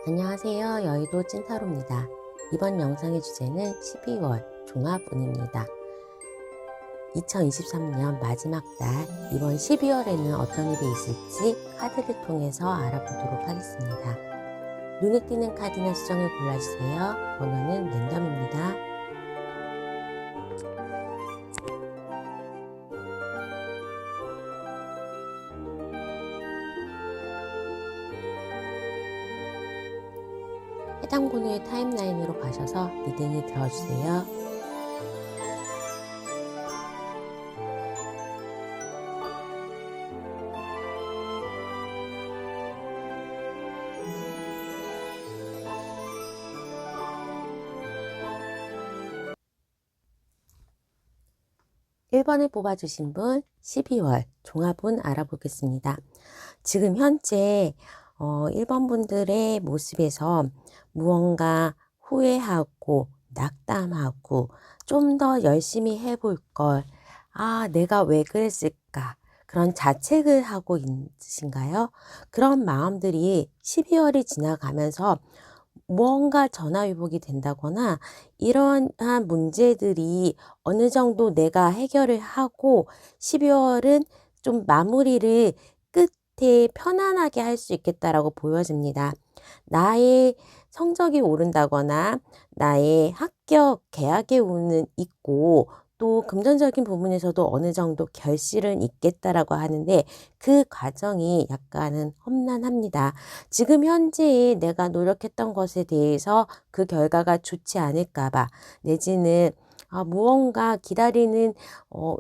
안녕하세요. 여의도 찐타로입니다. 이번 영상의 주제는 12월 종합운입니다. 2023년 마지막 달 이번 12월에는 어떤 일이 있을지 카드를 통해서 알아보도록 하겠습니다. 눈에 띄는 카드나 수정을 골라주세요. 번호는 랜덤입니다. 해당 번호의 타임라인으로 가셔서 리딩을 들어주세요. 1번을 뽑아주신 분 12월 종합운 알아보겠습니다. 지금 현재 1번 분들의 모습에서 무언가 후회하고 낙담하고 좀 더 열심히 해볼 걸, 내가 왜 그랬을까, 그런 자책을 하고 있으신가요? 그런 마음들이 12월이 지나가면서 무언가 전화위복이 된다거나 이러한 문제들이 어느 정도 내가 해결을 하고 12월은 좀 마무리를 끝에 편안하게 할 수 있겠다라고 보여집니다. 나의 성적이 오른다거나 나의 합격, 계약의 운은 있고 또 금전적인 부분에서도 어느 정도 결실은 있겠다라고 하는데 그 과정이 약간은 험난합니다. 지금 현재에 내가 노력했던 것에 대해서 그 결과가 좋지 않을까 봐 내지는 무언가 기다리는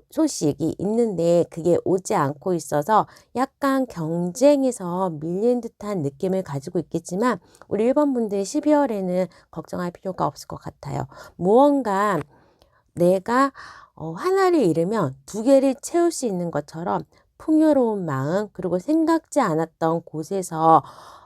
소식이 있는데 그게 오지 않고 있어서 약간 경쟁에서 밀린 듯한 느낌을 가지고 있겠지만 우리 1번 분들 12월에는 걱정할 필요가 없을 것 같아요. 무언가 내가 하나를 잃으면 두 개를 채울 수 있는 것처럼 풍요로운 마음 그리고 생각지 않았던 곳에서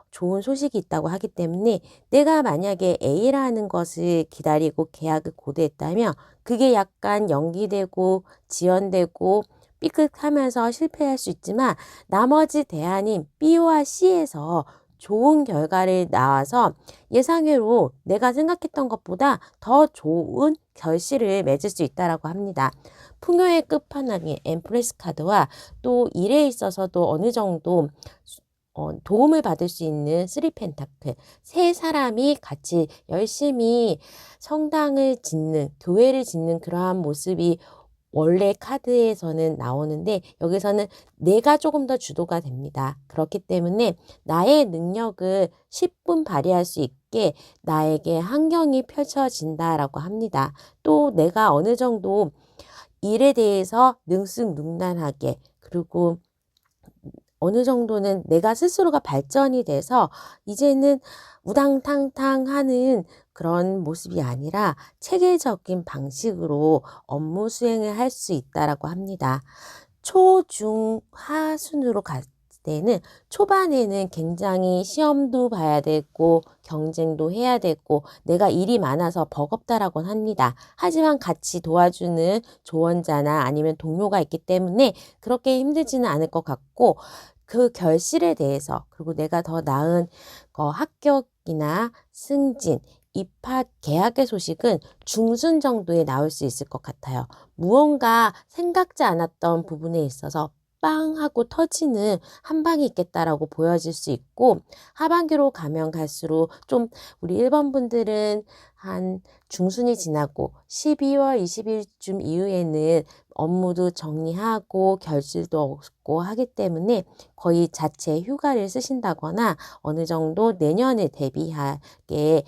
좋은 소식이 있다고 하기 때문에 내가 만약에 A라는 것을 기다리고 계약을 고대했다면 그게 약간 연기되고 지연되고 삐끗하면서 실패할 수 있지만 나머지 대안인 B와 C에서 좋은 결과를 나와서 예상외로 내가 생각했던 것보다 더 좋은 결실을 맺을 수 있다고 합니다. 풍요의 끝판왕인 엠프레스 카드와 또 일에 있어서도 어느 정도 도움을 받을 수 있는 3펜타클, 세 사람이 같이 열심히 성당을 짓는, 교회를 짓는 그러한 모습이 원래 카드에서는 나오는데 여기서는 내가 조금 더 주도가 됩니다. 그렇기 때문에 나의 능력을 10분 발휘할 수 있게 나에게 환경이 펼쳐진다라고 합니다. 또 내가 어느 정도 일에 대해서 능숙능란하게 그리고 어느 정도는 내가 스스로가 발전이 돼서 이제는 우당탕탕 하는 그런 모습이 아니라 체계적인 방식으로 업무 수행을 할 수 있다라고 합니다. 초, 중, 하 순으로 갔을 때는 초반에는 굉장히 시험도 봐야 되고 경쟁도 해야 되고 내가 일이 많아서 버겁다라고 합니다. 하지만 같이 도와주는 조언자나 아니면 동료가 있기 때문에 그렇게 힘들지는 않을 것 같고 그 결실에 대해서 그리고 내가 더 나은 합격이나 승진, 입학, 계약의 소식은 중순 정도에 나올 수 있을 것 같아요. 무언가 생각지 않았던 부분에 있어서 빵 하고 터지는 한 방이 있겠다라고 보여질 수 있고 하반기로 가면 갈수록 좀 우리 1번 분들은 한 중순이 지나고 12월 20일쯤 이후에는 업무도 정리하고 결실도 없고 하기 때문에 거의 자체 휴가를 쓰신다거나 어느 정도 내년에 대비하게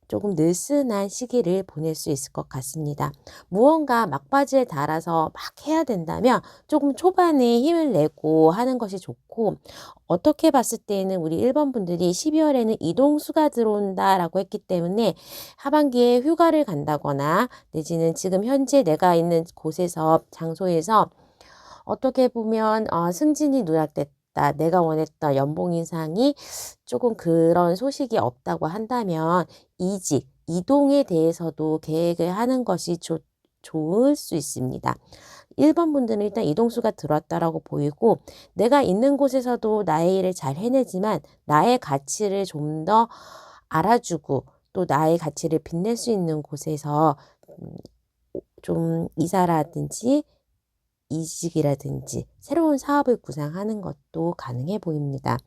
조금 느슨한 시기를 보낼 수 있을 것 같습니다. 무언가 막바지에 달아서 막 해야 된다면 조금 초반에 힘을 내고 하는 것이 좋고 어떻게 봤을 때는 우리 1번 분들이 12월에는 이동수가 들어온다라고 했기 때문에 하반기에 휴가를 간다거나 내지는 지금 현재 내가 있는 곳에서 장소에서 어떻게 보면 승진이 누락됐다. 내가 원했던 연봉 인상이 조금 그런 소식이 없다고 한다면 이직, 이동에 대해서도 계획을 하는 것이 좋을 수 있습니다. 1번 분들은 일단 이동수가 들어왔다라고 보이고 내가 있는 곳에서도 나의 일을 잘 해내지만 나의 가치를 좀 더 알아주고 또 나의 가치를 빛낼 수 있는 곳에서 좀 이사라든지 이직이라든지 새로운 사업을 구상하는 것도 가능해 보입니다.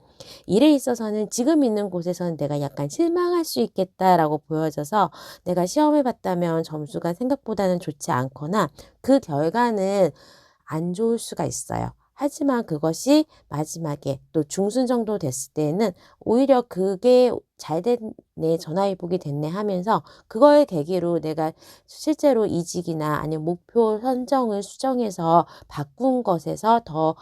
일에 있어서는 지금 있는 곳에서는 내가 약간 실망할 수 있겠다라고 보여져서 내가 시험을 봤다면 점수가 생각보다는 좋지 않거나 그 결과는 안 좋을 수가 있어요. 하지만 그것이 마지막에 또 중순 정도 됐을 때는 오히려 그게 잘 됐네, 전화위복이 됐네 하면서 그걸 계기로 내가 실제로 이직이나 아니면 목표 선정을 수정해서 바꾼 것에서 더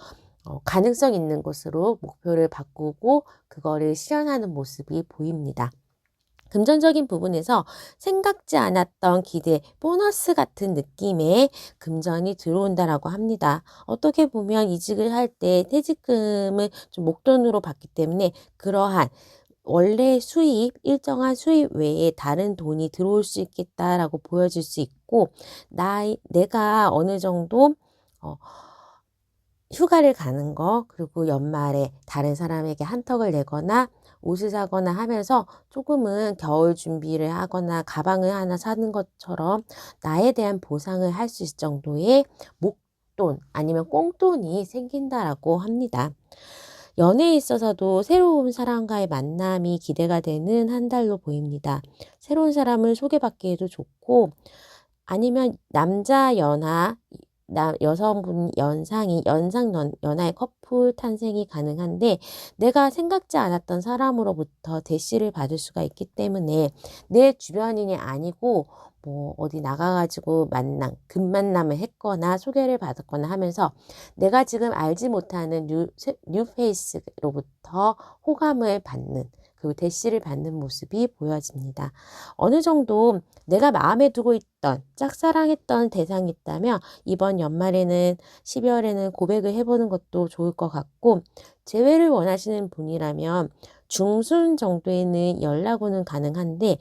가능성 있는 곳으로 목표를 바꾸고 그거를 실현하는 모습이 보입니다. 금전적인 부분에서 생각지 않았던 기대, 보너스 같은 느낌의 금전이 들어온다라고 합니다. 어떻게 보면 이직을 할 때 퇴직금을 좀 목돈으로 받기 때문에 그러한 원래 수입, 일정한 수입 외에 다른 돈이 들어올 수 있겠다라고 보여질 수 있고, 내가 어느 정도 어, 휴가를 가는 거, 그리고 연말에 다른 사람에게 한턱을 내거나 옷을 사거나 하면서 조금은 겨울 준비를 하거나 가방을 하나 사는 것처럼 나에 대한 보상을 할 수 있을 정도의 목돈 아니면 꽁돈이 생긴다라고 합니다. 연애에 있어서도 새로운 사람과의 만남이 기대가 되는 한 달로 보입니다. 새로운 사람을 소개받기에도 좋고 아니면 남자 연하 여성분 연하의 커플 탄생이 가능한데 내가 생각지 않았던 사람으로부터 대시를 받을 수가 있기 때문에 내 주변인이 아니고 뭐 어디 나가가지고 급만남을 했거나 소개를 받았거나 하면서 내가 지금 알지 못하는 뉴페이스로부터 호감을 받는 그리고 대시를 받는 모습이 보여집니다. 어느 정도 내가 마음에 두고 있던 짝사랑했던 대상이 있다면 이번 연말에는 12월에는 고백을 해보는 것도 좋을 것 같고 재회를 원하시는 분이라면 중순 정도에는 연락 오는 가능한데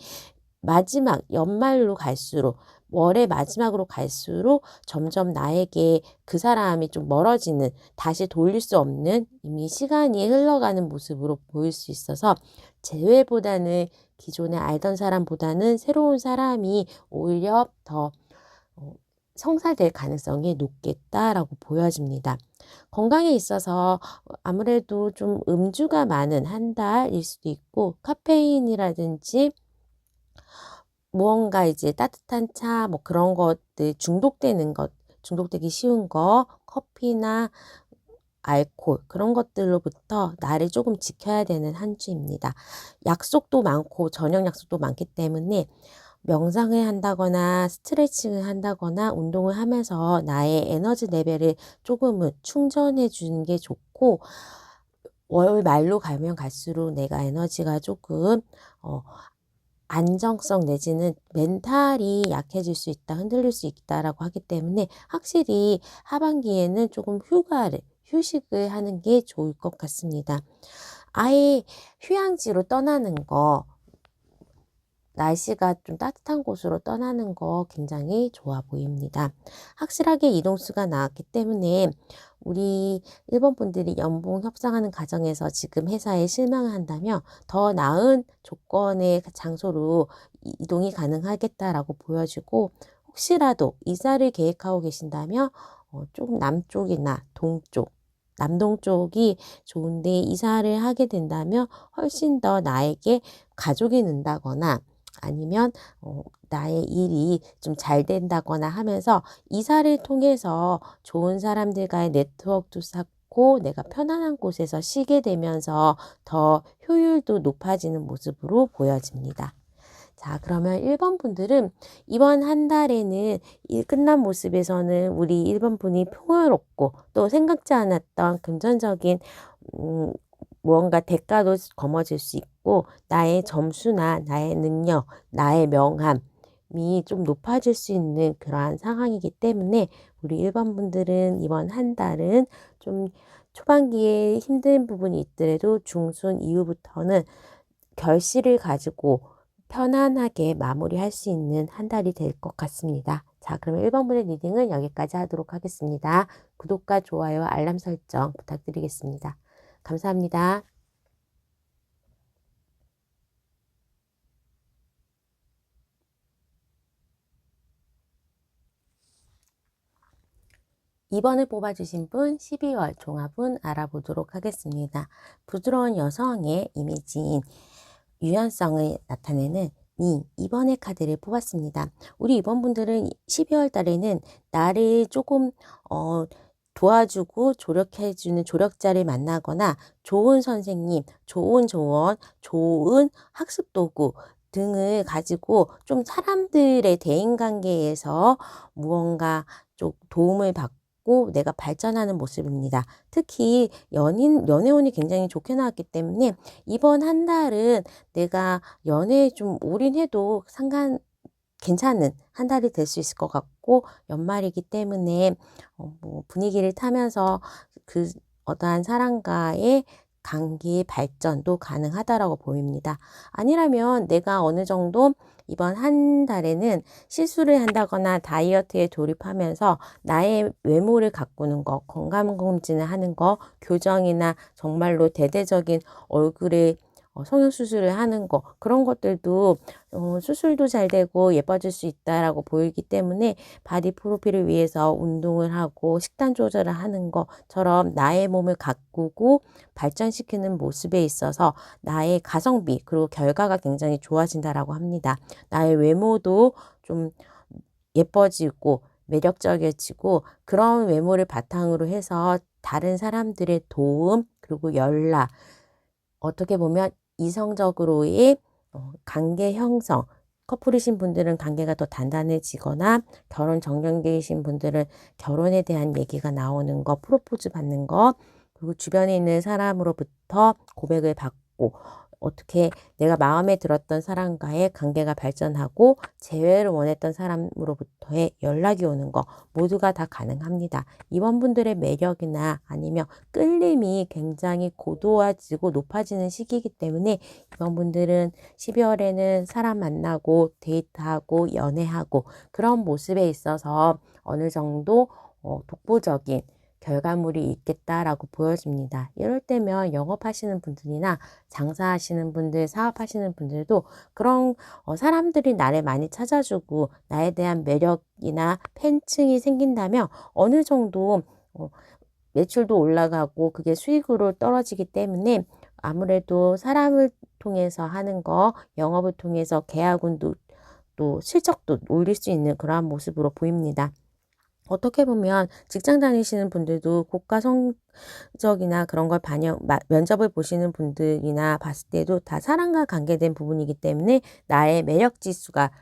마지막 연말로 갈수록 월의 마지막으로 갈수록 점점 나에게 그 사람이 좀 멀어지는 다시 돌릴 수 없는 이미 시간이 흘러가는 모습으로 보일 수 있어서 재회보다는 기존에 알던 사람보다는 새로운 사람이 오히려 더 성사될 가능성이 높겠다라고 보여집니다. 건강에 있어서 아무래도 좀 음주가 많은 한 달일 수도 있고 카페인이라든지 무언가 이제 따뜻한 차 뭐 그런 것들 중독되기 쉬운 거, 커피나 알코올 그런 것들로부터 나를 조금 지켜야 되는 한 주입니다. 약속도 많고 저녁 약속도 많기 때문에 명상을 한다거나 스트레칭을 한다거나 운동을 하면서 나의 에너지 레벨을 조금은 충전해 주는 게 좋고 월 말로 가면 갈수록 내가 에너지가 조금 안정성 내지는 멘탈이 약해질 수 있다, 흔들릴 수 있다라고 하기 때문에 확실히 하반기에는 조금 휴식을 하는 게 좋을 것 같습니다. 아예 휴양지로 떠나는 거, 날씨가 좀 따뜻한 곳으로 떠나는 거 굉장히 좋아 보입니다. 확실하게 이동수가 나왔기 때문에 우리 1번 분들이 연봉 협상하는 과정에서 지금 회사에 실망을 한다면 더 나은 조건의 장소로 이동이 가능하겠다라고 보여지고 혹시라도 이사를 계획하고 계신다면 조금 남쪽이나 동쪽 남동 쪽이 좋은데 이사를 하게 된다면 훨씬 더 나에게 가족이 는다거나 아니면 나의 일이 좀 잘 된다거나 하면서 이사를 통해서 좋은 사람들과의 네트워크도 쌓고 내가 편안한 곳에서 쉬게 되면서 더 효율도 높아지는 모습으로 보여집니다. 자, 그러면 1번 분들은 이번 한 달에는 일 끝난 모습에서는 우리 1번 분이 평화롭고 또 생각지 않았던 금전적인 무언가 대가도 거머쥘 수 있고 나의 점수나 나의 능력, 나의 명함이 좀 높아질 수 있는 그러한 상황이기 때문에 우리 1번 분들은 이번 한 달은 좀 초반기에 힘든 부분이 있더라도 중순 이후부터는 결실을 가지고 편안하게 마무리할 수 있는 한 달이 될 것 같습니다. 자, 그러면 1번분의 리딩은 여기까지 하도록 하겠습니다. 구독과 좋아요, 알람 설정 부탁드리겠습니다. 감사합니다. 2번을 뽑아주신 분 12월 종합운 알아보도록 하겠습니다. 부드러운 여성의 이미지인 유연성을 나타내는 2번의 카드를 뽑았습니다. 우리 2번 분들은 12월 달에는 나를 조금 도와주고 조력해주는 조력자를 만나거나 좋은 선생님, 좋은 조언, 좋은 학습 도구 등을 가지고 좀 사람들의 대인관계에서 무언가 좀 도움을 받고 내가 발전하는 모습입니다. 특히 연애운이 굉장히 좋게 나왔기 때문에 이번 한 달은 내가 연애에 좀 올인해도 괜찮은 한 달이 될 수 있을 것 같고, 연말이기 때문에 뭐 분위기를 타면서 그 어떠한 사람과의 관계의 발전도 가능하다라고 보입니다. 아니라면 내가 어느 정도 이번 한 달에는 실수를 한다거나 다이어트에 돌입하면서 나의 외모를 가꾸는 거, 건강검진을 하는 거, 교정이나 정말로 대대적인 얼굴에 성형수술을 하는 거, 그런 것들도 수술도 잘 되고 예뻐질 수 있다라고 보이기 때문에 바디 프로필을 위해서 운동을 하고 식단 조절을 하는 것처럼 나의 몸을 가꾸고 발전시키는 모습에 있어서 나의 가성비 그리고 결과가 굉장히 좋아진다라고 합니다. 나의 외모도 좀 예뻐지고 매력적이어지고, 그런 외모를 바탕으로 해서 다른 사람들의 도움 그리고 연락, 어떻게 보면 이성적으로의 관계 형성, 커플이신 분들은 관계가 더 단단해지거나 결혼 정년기이신 분들은 결혼에 대한 얘기가 나오는 거, 프로포즈 받는 거, 그리고 주변에 있는 사람으로부터 고백을 받고 어떻게 내가 마음에 들었던 사람과의 관계가 발전하고 재회를 원했던 사람으로부터의 연락이 오는 거 모두가 다 가능합니다. 이번 분들의 매력이나 아니면 끌림이 굉장히 고도화지고 높아지는 시기이기 때문에 이번 분들은 12월에는 사람 만나고 데이트하고 연애하고 그런 모습에 있어서 어느 정도 독보적인 결과물이 있겠다라고 보여집니다. 이럴 때면 영업하시는 분들이나 장사하시는 분들, 사업하시는 분들도 그런 사람들이 나를 많이 찾아주고 나에 대한 매력이나 팬층이 생긴다면 어느 정도 매출도 올라가고 그게 수익으로 떨어지기 때문에 아무래도 사람을 통해서 하는 거, 영업을 통해서 계약운도 또 실적도 올릴 수 있는 그러한 모습으로 보입니다. 어떻게 보면 직장 다니시는 분들도 고가 성적이나 그런 걸 면접을 보시는 분들이나 봤을 때도 다 사람과 관계된 부분이기 때문에 나의 매력 지수가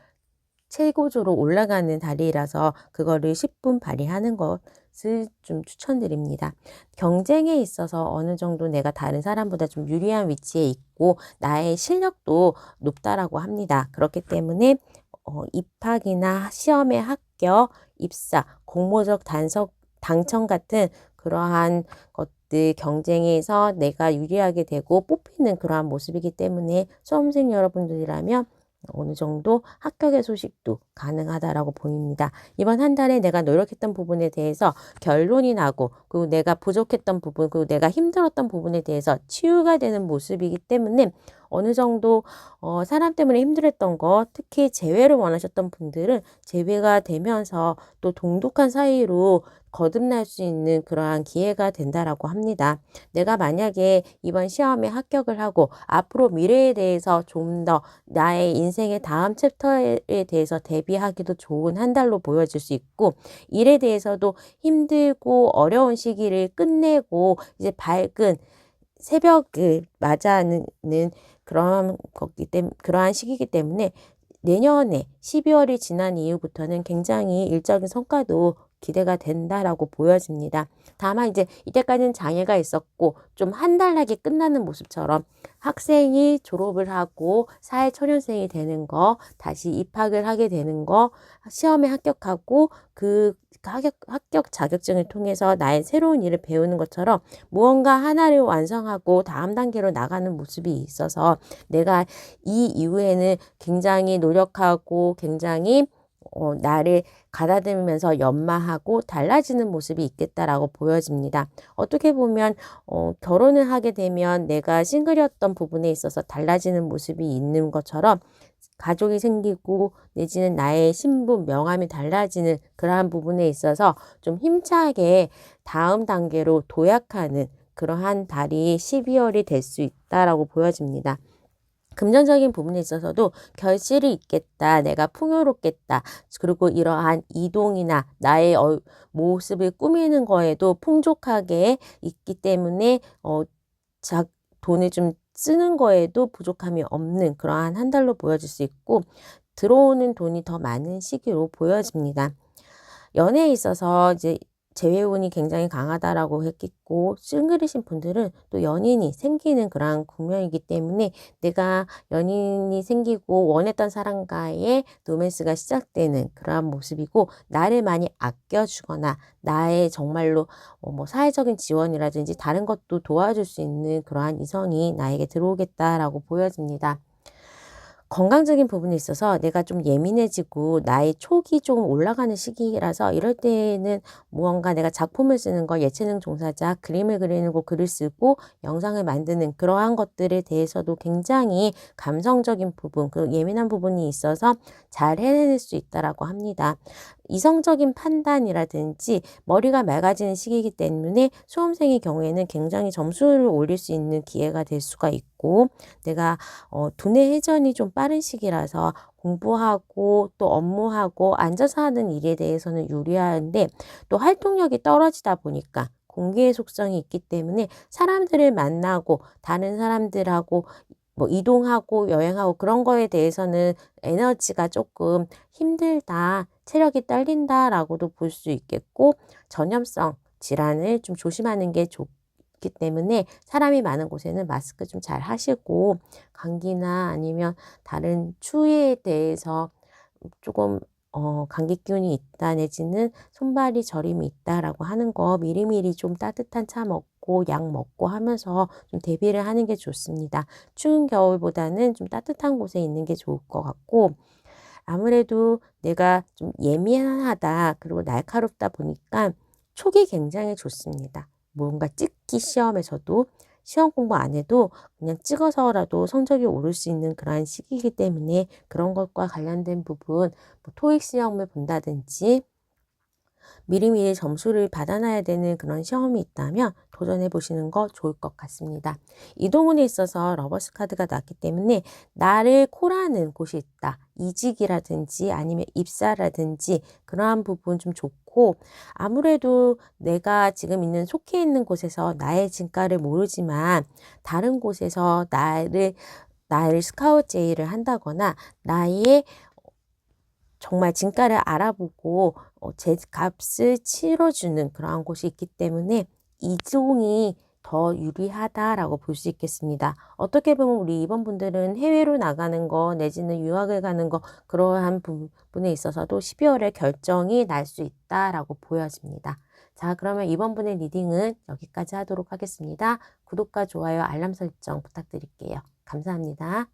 최고조로 올라가는 달이라서 그거를 10분 발휘하는 것을 좀 추천드립니다. 경쟁에 있어서 어느 정도 내가 다른 사람보다 좀 유리한 위치에 있고 나의 실력도 높다라고 합니다. 그렇기 때문에 입학이나 시험의 합격, 입사, 공모적 당첨 같은 그러한 것들 경쟁에서 내가 유리하게 되고 뽑히는 그러한 모습이기 때문에 수험생 여러분들이라면 어느 정도 합격의 소식도 가능하다라고 보입니다. 이번 한 달에 내가 노력했던 부분에 대해서 결론이 나고, 그리고 내가 부족했던 부분, 그리고 내가 힘들었던 부분에 대해서 치유가 되는 모습이기 때문에 어느 정도 사람 때문에 힘들었던 거, 특히 재회를 원하셨던 분들은 재회가 되면서 또 동독한 사이로 거듭날 수 있는 그러한 기회가 된다라고 합니다. 내가 만약에 이번 시험에 합격을 하고 앞으로 미래에 대해서 좀 더 나의 인생의 다음 챕터에 대해서 대비하기도 좋은 한 달로 보여질 수 있고, 일에 대해서도 힘들고 어려운 시기를 끝내고 이제 밝은 새벽을 맞이하는 그러한 시기이기 때문에 내년에 12월이 지난 이후부터는 굉장히 일적인 성과도 기대가 된다라고 보여집니다. 다만 이제 이때까지는 장애가 있었고 좀 한달나게 끝나는 모습처럼 학생이 졸업을 하고 사회초년생이 되는 거, 다시 입학을 하게 되는 거, 시험에 합격하고 그 합격 자격증을 통해서 나의 새로운 일을 배우는 것처럼 무언가 하나를 완성하고 다음 단계로 나가는 모습이 있어서 내가 이 이후에는 굉장히 노력하고 굉장히 나를 가다듬으면서 연마하고 달라지는 모습이 있겠다라고 보여집니다. 어떻게 보면 결혼을 하게 되면 내가 싱글이었던 부분에 있어서 달라지는 모습이 있는 것처럼 가족이 생기고 내지는 나의 신분, 명함이 달라지는 그러한 부분에 있어서 좀 힘차게 다음 단계로 도약하는 그러한 달이 12월이 될 수 있다라고 보여집니다. 금전적인 부분에 있어서도 결실이 있겠다, 내가 풍요롭겠다, 그리고 이러한 이동이나 나의 모습을 꾸미는 거에도 풍족하게 있기 때문에 돈을 좀 쓰는 거에도 부족함이 없는 그러한 한 달로 보여질 수 있고, 들어오는 돈이 더 많은 시기로 보여집니다. 연애에 있어서 이제 재회운이 굉장히 강하다라고 했겠고, 싱글이신 분들은 또 연인이 생기는 그러한 국면이기 때문에 내가 연인이 생기고 원했던 사람과의 로맨스가 시작되는 그러한 모습이고, 나를 많이 아껴주거나 나의 정말로 뭐 사회적인 지원이라든지 다른 것도 도와줄 수 있는 그러한 이성이 나에게 들어오겠다라고 보여집니다. 건강적인 부분에 있어서 내가 좀 예민해지고 나의 촉이 좀 올라가는 시기라서, 이럴 때에는 무언가 내가 작품을 쓰는 거, 예체능 종사자, 그림을 그리는 거, 글을 쓰고 영상을 만드는 그러한 것들에 대해서도 굉장히 감성적인 부분, 그 예민한 부분이 있어서 잘 해낼 수 있다라고 합니다. 이성적인 판단이라든지 머리가 맑아지는 시기이기 때문에 수험생의 경우에는 굉장히 점수를 올릴 수 있는 기회가 될 수가 있고, 내가 두뇌 회전이 좀 빠른 시기라서 공부하고 또 업무하고 앉아서 하는 일에 대해서는 유리한데, 또 활동력이 떨어지다 보니까 공기의 속성이 있기 때문에 사람들을 만나고 다른 사람들하고 뭐 이동하고 여행하고 그런 거에 대해서는 에너지가 조금 힘들다, 체력이 딸린다라고도 볼 수 있겠고, 전염성 질환을 좀 조심하는 게 좋기 때문에 사람이 많은 곳에는 마스크 좀 잘 하시고, 감기나 아니면 다른 추위에 대해서 조금 감기 기운이 있다 내지는 손발이 저림이 있다라고 하는 거 미리미리 좀 따뜻한 차 먹고 약 먹고 하면서 좀 대비를 하는 게 좋습니다. 추운 겨울보다는 좀 따뜻한 곳에 있는 게 좋을 것 같고, 아무래도 내가 좀 예민하다 그리고 날카롭다 보니까 촉이 굉장히 좋습니다. 뭔가 찍기 시험에서도 시험 공부 안 해도 그냥 찍어서라도 성적이 오를 수 있는 그러한 시기이기 때문에, 그런 것과 관련된 부분, 뭐 토익 시험을 본다든지 미리미리 점수를 받아놔야 되는 그런 시험이 있다면 도전해 보시는 거 좋을 것 같습니다. 이동운에 있어서 러버스 카드가 났기 때문에 나를 코라는 곳이 있다. 이직이라든지 아니면 입사라든지 그러한 부분 좀 좋고, 아무래도 내가 지금 속해 있는 곳에서 나의 진가를 모르지만 다른 곳에서 나를 스카우트 제의를 한다거나 나의 정말 진가를 알아보고 제 값을 치러주는 그러한 곳이 있기 때문에 이동이 더 유리하다라고 볼 수 있겠습니다. 어떻게 보면 우리 2번 분들은 해외로 나가는 거 내지는 유학을 가는 거, 그러한 부분에 있어서도 12월에 결정이 날 수 있다라고 보여집니다. 자, 그러면 2번 분의 리딩은 여기까지 하도록 하겠습니다. 구독과 좋아요, 알람 설정 부탁드릴게요. 감사합니다.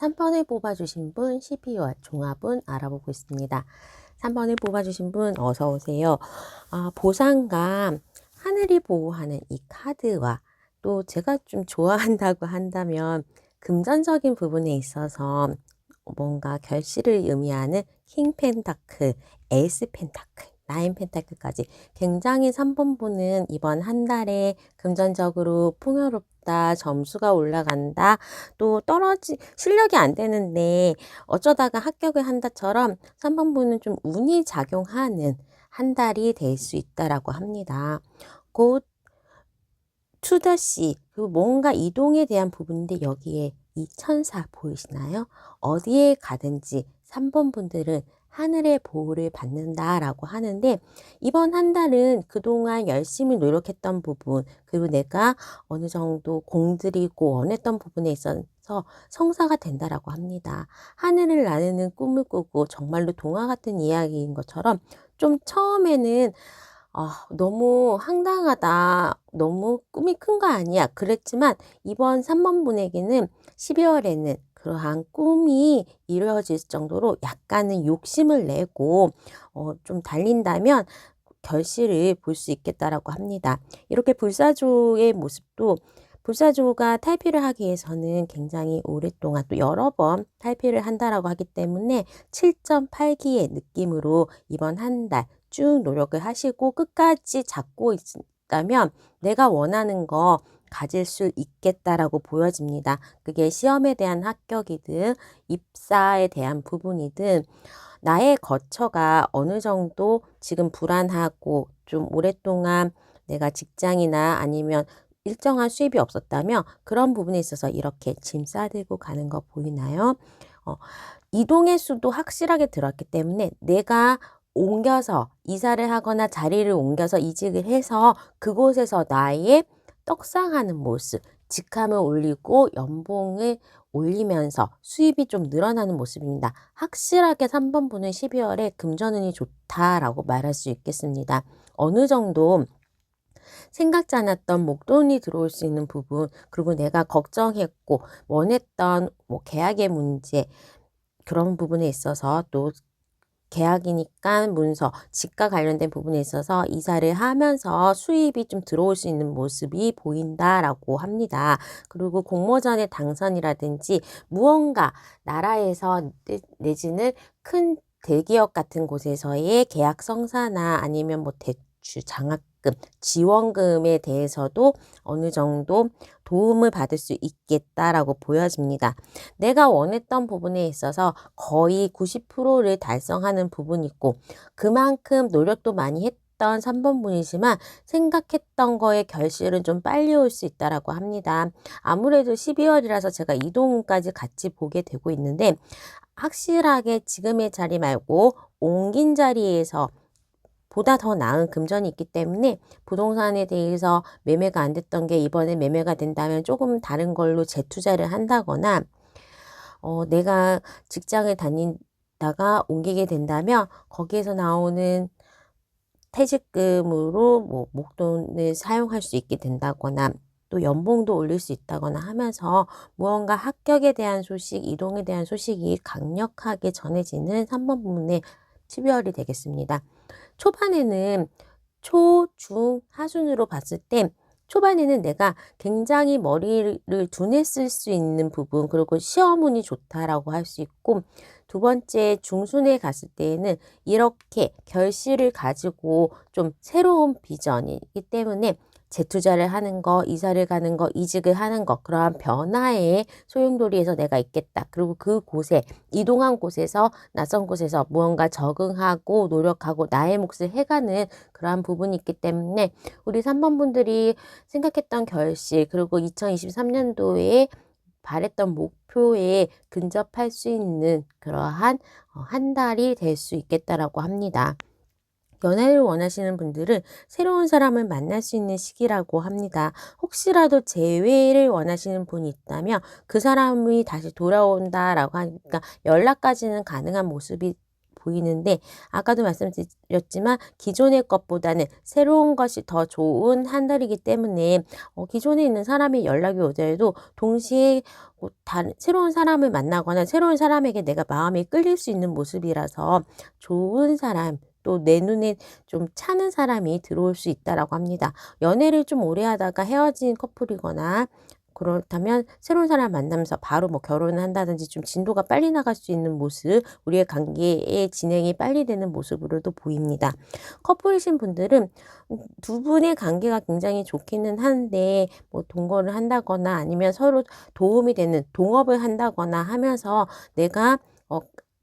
3번을 뽑아주신 분 12월 종합운 알아보고 있습니다. 3번을 뽑아주신 분 어서 오세요. 보상감, 하늘이 보호하는 이 카드와 또 제가 좀 좋아한다고 한다면 금전적인 부분에 있어서 뭔가 결실을 의미하는 킹 펜타클, 에이스 펜타클, 나인 펜타클까지 굉장히 3번 분은 이번 한 달에 금전적으로 풍요롭다, 점수가 올라간다, 또 실력이 안 되는데 어쩌다가 합격을 한다처럼 3번 분은 좀 운이 작용하는 한 달이 될 수 있다라고 합니다. 곧 투더시, 그리고 뭔가 이동에 대한 부분인데 여기에 이 천사 보이시나요? 어디에 가든지 3번 분들은 하늘의 보호를 받는다라고 하는데, 이번 한 달은 그동안 열심히 노력했던 부분, 그리고 내가 어느 정도 공들이고 원했던 부분에 있어서 성사가 된다라고 합니다. 하늘을 나르는 꿈을 꾸고 정말로 동화 같은 이야기인 것처럼 좀 처음에는 너무 황당하다. 너무 꿈이 큰 거 아니야. 그랬지만 이번 3번 분에게는 12월에는 그러한 꿈이 이루어질 정도로 약간은 욕심을 내고 좀 달린다면 결실을 볼 수 있겠다라고 합니다. 이렇게 불사조의 모습도 불사조가 탈피를 하기 위해서는 굉장히 오랫동안 또 여러 번 탈피를 한다라고 하기 때문에 7.8기의 느낌으로 이번 한 달 쭉 노력을 하시고 끝까지 잡고 있다면 내가 원하는 거 가질 수 있겠다라고 보여집니다. 그게 시험에 대한 합격이든 입사에 대한 부분이든 나의 거처가 어느 정도 지금 불안하고 좀 오랫동안 내가 직장이나 아니면 일정한 수입이 없었다면 그런 부분에 있어서 이렇게 짐 싸들고 가는 거 보이나요? 어, 이동의 수도 확실하게 들었기 때문에 내가 옮겨서 이사를 하거나 자리를 옮겨서 이직을 해서 그곳에서 나의 떡상하는 모습, 직함을 올리고 연봉을 올리면서 수입이 좀 늘어나는 모습입니다. 확실하게 3번 분은 12월에 금전운이 좋다라고 말할 수 있겠습니다. 어느 정도 생각지 않았던 목돈이 들어올 수 있는 부분, 그리고 내가 걱정했고 원했던 뭐 계약의 문제, 그런 부분에 있어서 또 계약이니까 문서, 집과 관련된 부분에 있어서 이사를 하면서 수입이 좀 들어올 수 있는 모습이 보인다라고 합니다. 그리고 공모전의 당선이라든지 무언가 나라에서 내지는 큰 대기업 같은 곳에서의 계약 성사나 아니면 뭐 대출, 장학금, 지원금에 대해서도 어느 정도 도움을 받을 수 있겠다라고 보여집니다. 내가 원했던 부분에 있어서 거의 90%를 달성하는 부분이 있고 그만큼 노력도 많이 했던 3번 분이지만 생각했던 거의 결실은 좀 빨리 올 수 있다라고 합니다. 아무래도 12월이라서 제가 이동까지 같이 보게 되고 있는데 확실하게 지금의 자리 말고 옮긴 자리에서 보다 더 나은 금전이 있기 때문에 부동산에 대해서 매매가 안 됐던 게 이번에 매매가 된다면 조금 다른 걸로 재투자를 한다거나 내가 직장을 다니다가 옮기게 된다면 거기에서 나오는 퇴직금으로 뭐 목돈을 사용할 수 있게 된다거나 또 연봉도 올릴 수 있다거나 하면서 무언가 합격에 대한 소식, 이동에 대한 소식이 강력하게 전해지는 3번 부문의 12월이 되겠습니다. 초반에는 초, 중, 하순으로 봤을 때 초반에는 내가 굉장히 머리를 둔했을 수 있는 부분, 그리고 시험운이 좋다라고 할 수 있고, 두 번째 중순에 갔을 때에는 이렇게 결실을 가지고 좀 새로운 비전이기 때문에 재투자를 하는 거, 이사를 가는 거, 이직을 하는 거, 그러한 변화의 소용돌이에서 내가 있겠다. 그리고 그곳에, 이동한 곳에서, 낯선 곳에서 무언가 적응하고 노력하고 나의 몫을 해가는 그러한 부분이 있기 때문에 우리 3번 분들이 생각했던 결실, 그리고 2023년도에 바랬던 목표에 근접할 수 있는 그러한 한 달이 될 수 있겠다라고 합니다. 연애를 원하시는 분들은 새로운 사람을 만날 수 있는 시기라고 합니다. 혹시라도 재회를 원하시는 분이 있다면 그 사람이 다시 돌아온다라고 하니까 연락까지는 가능한 모습이 보이는데 아까도 말씀드렸지만 기존의 것보다는 새로운 것이 더 좋은 한 달이기 때문에 기존에 있는 사람이 연락이 오더라도 동시에 다른 새로운 사람을 만나거나 새로운 사람에게 내가 마음이 끌릴 수 있는 모습이라서 좋은 사람 또 내 눈에 좀 차는 사람이 들어올 수 있다라고 합니다. 연애를 좀 오래 하다가 헤어진 커플이거나 그렇다면 새로운 사람 만나면서 바로 뭐 결혼을 한다든지 좀 진도가 빨리 나갈 수 있는 모습, 우리의 관계의 진행이 빨리 되는 모습으로도 보입니다. 커플이신 분들은 두 분의 관계가 굉장히 좋기는 한데 뭐 동거를 한다거나 아니면 서로 도움이 되는 동업을 한다거나 하면서 내가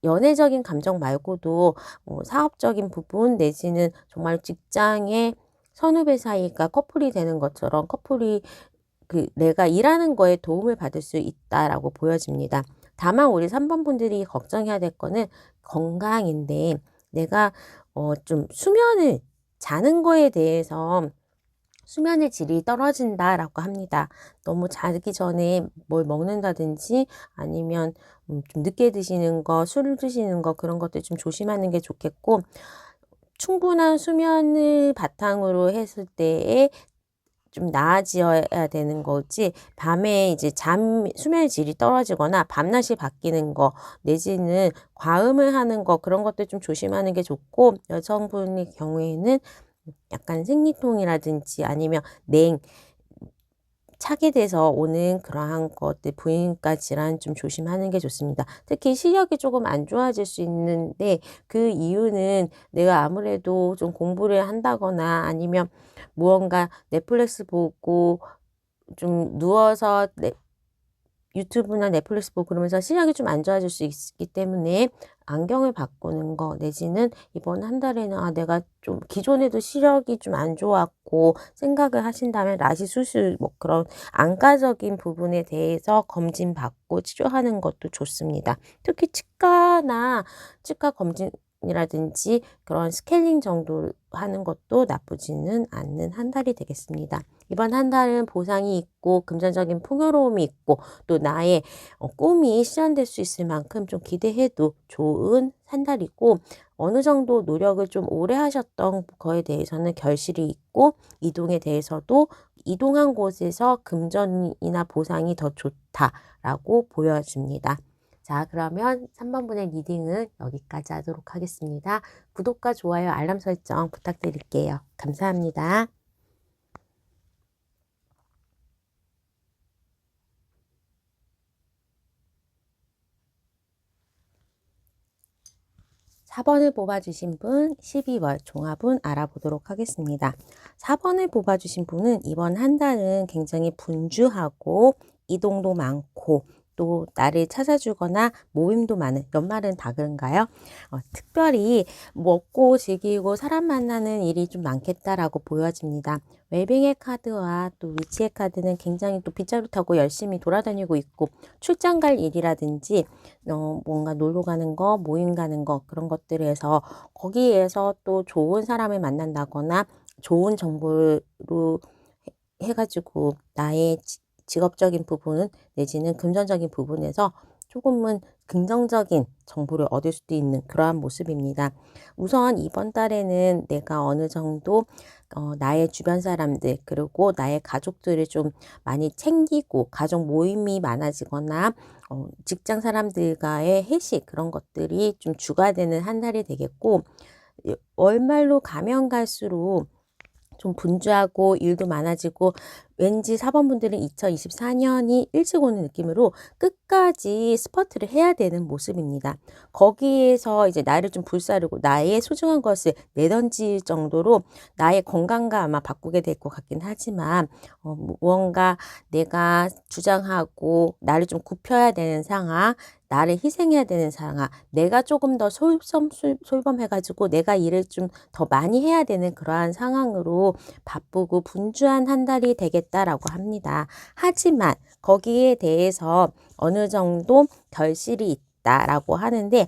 연애적인 감정 말고도 사업적인 부분 내지는 정말 직장의 선후배 사이가 커플이 되는 것처럼 커플이 내가 일하는 거에 도움을 받을 수 있다라고 보여집니다. 다만 우리 3번 분들이 걱정해야 될 거는 건강인데 내가 좀 수면을 자는 거에 대해서 수면의 질이 떨어진다라고 합니다. 너무 자기 전에 뭘 먹는다든지 아니면 좀 늦게 드시는 거, 술을 드시는 거 그런 것들 좀 조심하는 게 좋겠고 충분한 수면을 바탕으로 했을 때에 좀 나아져야 되는 거지, 밤에 이제 수면의 질이 떨어지거나 밤낮이 바뀌는 거 내지는 과음을 하는 거, 그런 것들 좀 조심하는 게 좋고, 여성분의 경우에는 약간 생리통이라든지 아니면 차게 돼서 오는 그러한 것들, 부인과 질환 좀 조심하는 게 좋습니다. 특히 시력이 조금 안 좋아질 수 있는데, 그 이유는 내가 아무래도 좀 공부를 한다거나 아니면 무언가 넷플릭스 보고 좀 누워서 유튜브나 넷플릭스 보고 그러면서 시력이 좀 안 좋아질 수 있기 때문에 안경을 바꾸는 거, 내지는 이번 한 달에는 내가 좀 기존에도 시력이 좀 안 좋았고 생각을 하신다면 라식 수술, 뭐 그런 안과적인 부분에 대해서 검진 받고 치료하는 것도 좋습니다. 특히 치과 검진이라든지 그런 스케일링 정도 하는 것도 나쁘지는 않는 한 달이 되겠습니다. 이번 한 달은 보상이 있고 금전적인 풍요로움이 있고 또 나의 꿈이 실현될 수 있을 만큼 좀 기대해도 좋은 한 달이고, 어느 정도 노력을 좀 오래 하셨던 거에 대해서는 결실이 있고, 이동에 대해서도 이동한 곳에서 금전이나 보상이 더 좋다라고 보여집니다. 자, 그러면 3번분의 리딩은 여기까지 하도록 하겠습니다. 구독과 좋아요, 알람 설정 부탁드릴게요. 감사합니다. 4번을 뽑아주신 분 12월 종합운 알아보도록 하겠습니다. 4번을 뽑아주신 분은 이번 한 달은 굉장히 분주하고 이동도 많고 또 나를 찾아주거나 모임도 많은, 연말은 다 그런가요? 특별히 먹고 즐기고 사람 만나는 일이 좀 많겠다라고 보여집니다. 웰빙의 카드와 또 위치의 카드는 굉장히 또 빗자루 타고 열심히 돌아다니고 있고, 출장 갈 일이라든지 뭔가 놀러 가는 거, 모임 가는 거, 그런 것들에서 거기에서 또 좋은 사람을 만난다거나 좋은 정보로 해가지고 나의 직업적인 부분 내지는 금전적인 부분에서 조금은 긍정적인 정보를 얻을 수도 있는 그러한 모습입니다. 우선 이번 달에는 내가 어느 정도 나의 주변 사람들 그리고 나의 가족들을 좀 많이 챙기고, 가족 모임이 많아지거나 직장 사람들과의 회식, 그런 것들이 좀 주가 되는 한 달이 되겠고, 월말로 가면 갈수록 좀 분주하고 일도 많아지고, 왠지 4번분들은 2024년이 일찍 오는 느낌으로 끝까지 스퍼트를 해야 되는 모습입니다. 거기에서 이제 나를 좀 불사르고 나의 소중한 것을 내던질 정도로 나의 건강과 아마 바꾸게 될 것 같긴 하지만, 무언가 내가 주장하고 나를 좀 굽혀야 되는 상황, 나를 희생해야 되는 상황, 내가 조금 더 솔범해가지고 내가 일을 좀 더 많이 해야 되는 그러한 상황으로 바쁘고 분주한 한 달이 되겠다라고 합니다. 하지만 거기에 대해서 어느 정도 결실이 있다라고 하는데,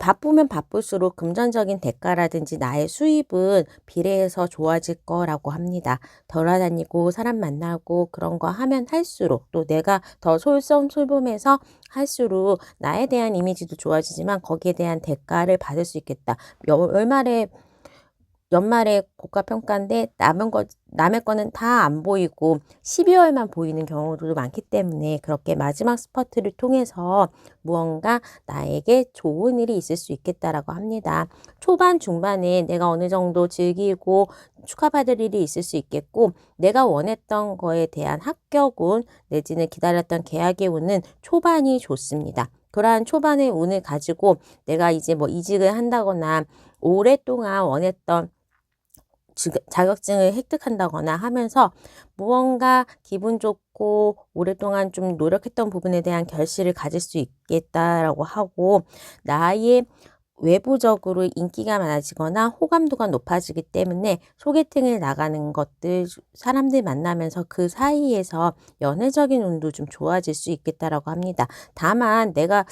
바쁘면 바쁠수록 금전적인 대가라든지 나의 수입은 비례해서 좋아질 거라고 합니다. 돌아다니고 사람 만나고 그런 거 하면 할수록, 또 내가 더 솔선솔범해서 할수록 나에 대한 이미지도 좋아지지만 거기에 대한 대가를 받을 수 있겠다. 연말에 국가평가인데 남의 거는 다 안 보이고 12월만 보이는 경우도 많기 때문에, 그렇게 마지막 스퍼트를 통해서 무언가 나에게 좋은 일이 있을 수 있겠다라고 합니다. 초반, 중반에 내가 어느 정도 즐기고 축하받을 일이 있을 수 있겠고, 내가 원했던 거에 대한 합격운 내지는 기다렸던 계약의 운은 초반이 좋습니다. 그러한 초반의 운을 가지고 내가 이제 뭐 이직을 한다거나 오랫동안 원했던 자격증을 획득한다거나 하면서 무언가 기분 좋고 오랫동안 좀 노력했던 부분에 대한 결실을 가질 수 있겠다라고 하고, 나의 외부적으로 인기가 많아지거나 호감도가 높아지기 때문에 소개팅을 나가는 것들, 사람들 만나면서 그 사이에서 연애적인 운도 좀 좋아질 수 있겠다라고 합니다. 다만 내가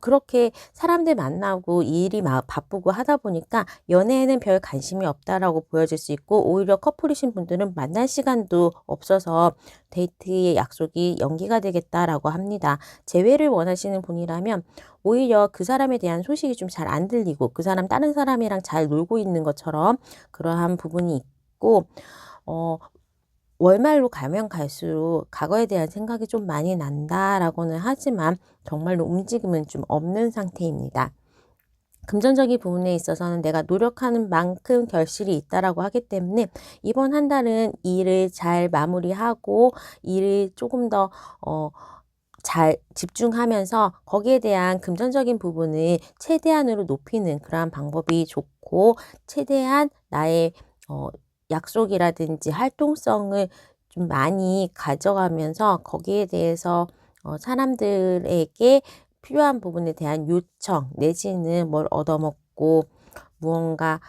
그렇게 사람들 만나고 일이 바쁘고 하다 보니까 연애에는 별 관심이 없다라고 보여질 수 있고, 오히려 커플이신 분들은 만날 시간도 없어서 데이트의 약속이 연기가 되겠다라고 합니다. 재회를 원하시는 분이라면 오히려 그 사람에 대한 소식이 좀 잘 안 들리고 그 사람 다른 사람이랑 잘 놀고 있는 것처럼 그러한 부분이 있고 월말로 가면 갈수록 과거에 대한 생각이 좀 많이 난다라고는 하지만 정말로 움직임은 좀 없는 상태입니다. 금전적인 부분에 있어서는 내가 노력하는 만큼 결실이 있다라고 하기 때문에 이번 한 달은 일을 잘 마무리하고 일을 조금 더 잘 집중하면서 거기에 대한 금전적인 부분을 최대한으로 높이는 그러한 방법이 좋고, 최대한 나의 어 약속이라든지 활동성을 좀 많이 가져가면서 거기에 대해서 사람들에게 필요한 부분에 대한 요청 내지는 뭘 얻어먹고 무언가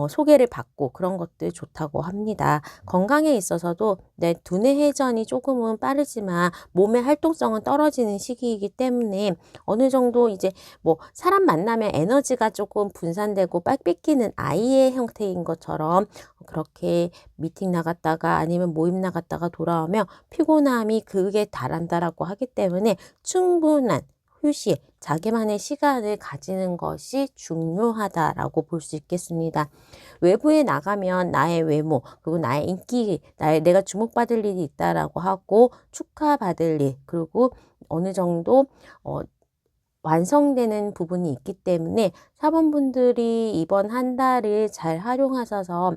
소개를 받고 그런 것들 좋다고 합니다. 건강에 있어서도 내 두뇌 회전이 조금은 빠르지만 몸의 활동성은 떨어지는 시기이기 때문에 어느 정도 이제 뭐 사람 만나면 에너지가 조금 분산되고 빽빽이는 아이의 형태인 것처럼 그렇게 미팅 나갔다가 아니면 모임 나갔다가 돌아오면 피곤함이 극에 달한다라고 하기 때문에 충분한 휴식, 자기만의 시간을 가지는 것이 중요하다라고 볼 수 있겠습니다. 외부에 나가면 나의 외모, 그리고 나의 인기, 내가 주목받을 일이 있다라고 하고 축하받을 일, 그리고 어느 정도 완성되는 부분이 있기 때문에 사원분들이 이번 한 달을 잘 활용하셔서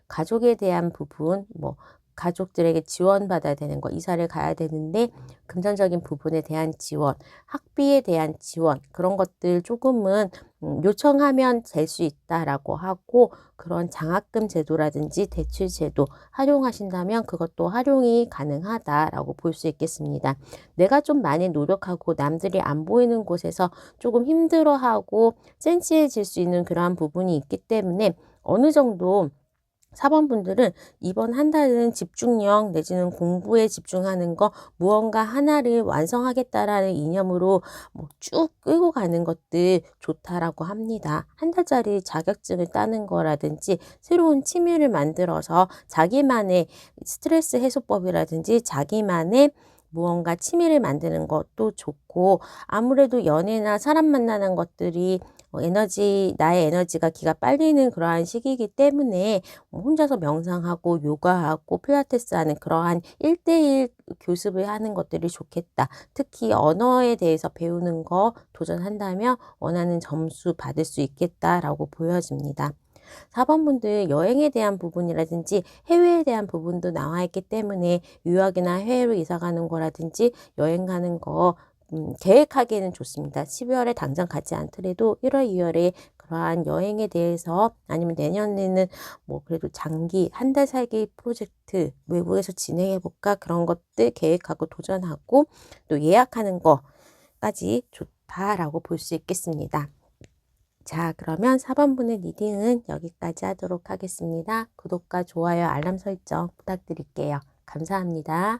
가족에 대한 부분, 뭐 가족들에게 지원받아야 되는 거, 이사를 가야 되는데 금전적인 부분에 대한 지원, 학비에 대한 지원, 그런 것들 조금은 요청하면 될 수 있다라고 하고, 그런 장학금 제도라든지 대출 제도 활용하신다면 그것도 활용이 가능하다라고 볼 수 있겠습니다. 내가 좀 많이 노력하고 남들이 안 보이는 곳에서 조금 힘들어하고 센치해질 수 있는 그러한 부분이 있기 때문에 어느 정도 사원분들은 이번 한 달은 집중력 내지는 공부에 집중하는 거, 무언가 하나를 완성하겠다라는 이념으로 뭐 쭉 끌고 가는 것들 좋다라고 합니다. 한 달짜리 자격증을 따는 거라든지 새로운 취미를 만들어서 자기만의 스트레스 해소법이라든지 자기만의 무언가 취미를 만드는 것도 좋고, 아무래도 연애나 사람 만나는 것들이 나의 에너지가 기가 빨리는 그러한 시기이기 때문에 혼자서 명상하고 요가하고 필라테스 하는 그러한 1대1 교습을 하는 것들이 좋겠다. 특히 언어에 대해서 배우는 거 도전한다면 원하는 점수 받을 수 있겠다라고 보여집니다. 4번분들 여행에 대한 부분이라든지 해외에 대한 부분도 나와 있기 때문에 유학이나 해외로 이사 가는 거라든지 여행 가는 거 계획하기에는 좋습니다. 12월에 당장 가지 않더라도 1월, 2월에 그러한 여행에 대해서 아니면 내년에는 뭐 그래도 장기 한 달 살기 프로젝트 외국에서 진행해 볼까 그런 것들 계획하고 도전하고 또 예약하는 거까지 좋다라고 볼 수 있겠습니다. 자, 그러면 4번분의 리딩은 여기까지 하도록 하겠습니다. 구독과 좋아요, 알람 설정 부탁드릴게요. 감사합니다.